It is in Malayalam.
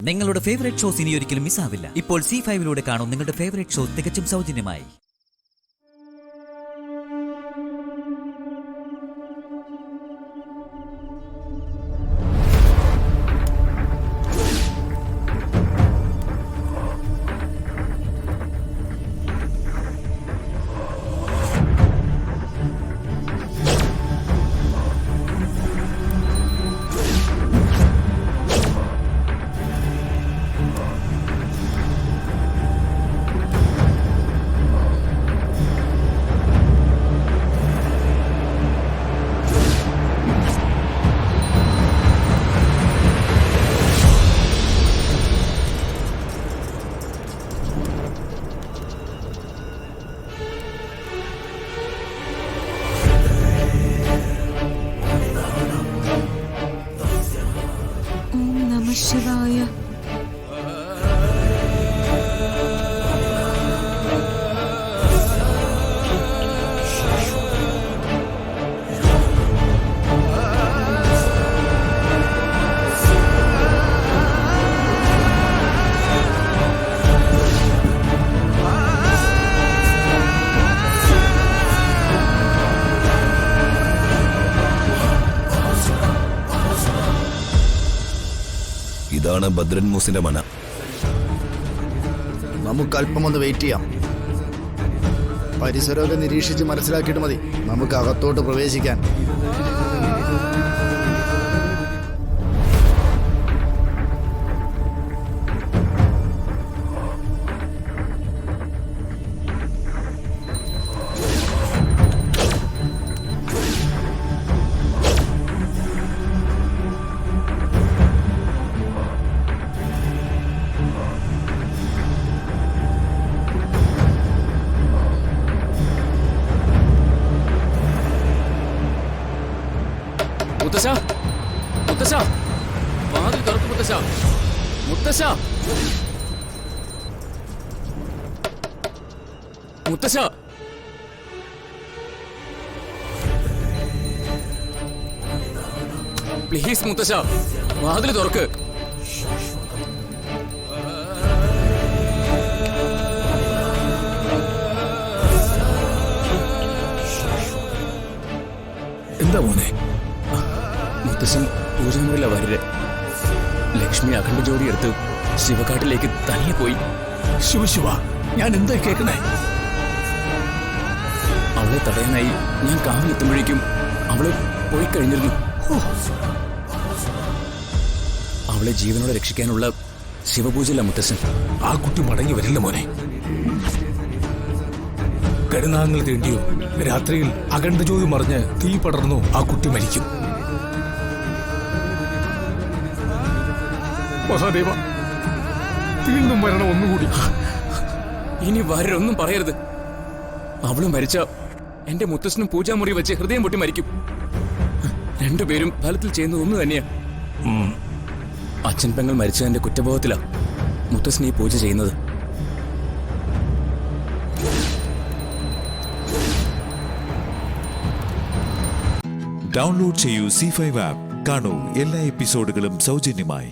നിങ്ങളുടെ ഫേവറേറ്റ് ഷോസ് ഇനി ഒരിക്കലും മിസ്സാവില്ല. ഇപ്പോൾ C5 കാണും നിങ്ങളുടെ ഫേവറേറ്റ് ഷോ തികച്ചും സൗജന്യമായി. ശിവായ. ഇതാണ് ഭദ്രൻ മൂസിന്റെ മന. നമുക്ക് അല്പം ഒന്ന് വെയിറ്റ് ചെയ്യാം. പരിസരമൊക്കെ നിരീക്ഷിച്ച് മനസ്സിലാക്കിയിട്ട് മതി നമുക്ക് അകത്തോട്ട് പ്രവേശിക്കാൻ. മുത്തശ്ശ, മുത്തശ്ശ, വാതിൽ തുറക്ക് മുത്തശ്ശ, മുത്തശ്ശ, മുത്തശ്ശ, പ്ലീസ് മുത്തശ്ശ, വാതിൽ തുറക്ക്. എന്താ മോനെ? മുത്തശ്ശൻ പൂജാമുറിയില വരര്. ലക്ഷ്മി അഖണ്ഡ ജോഡി എടുത്ത് ശിവകാട്ടിലേക്ക് തനിയെ പോയി. ശിവ, ഞാൻ എന്താ കേൾക്കണേ? അവളെ തടയാനായി ഞാൻ കാവിലെത്തുമ്പോഴേക്കും അവള് പോയി കഴിഞ്ഞിരുന്നു. അവളെ ജീവനോടെ രക്ഷിക്കാനുള്ള ശിവപൂജയില്ല മുത്തശ്ശൻ. ആ കുട്ടി മടങ്ങി വരില്ല മോനെ. കരുനാങ്ങൾ തീണ്ടിയോ രാത്രിയിൽ അഖണ്ഡജ്യോതി മറിഞ്ഞ് തീ പടർന്നു ആ കുട്ടി മരിക്കും. മഹാദേവ, വീണ്ടും വരണം ഒന്നുകൂടി. ഇനി വരൊന്നും പറയരുത്. അവളും മരിച്ച എന്റെ മുത്തശ്ശനും പൂജാമുറി വെച്ച് ഹൃദയം പൊട്ടി മരിക്കും. രണ്ടുപേരും ഫലത്തിൽ ചെയ്യുന്നത് ഒന്ന് തന്നെയാ. അച്ഛൻ പെങ്ങൾ മരിച്ചതിന്റെ കുറ്റബോധത്തിലാ മുത്തശ്ശൻ ഈ പൂജ ചെയ്യുന്നത്. ഡൗൺലോഡ് ചെയ്യൂ C5 ആപ്പ്. കാണൂ എല്ലാ എപ്പിസോഡുകളും സൗജന്യമായി.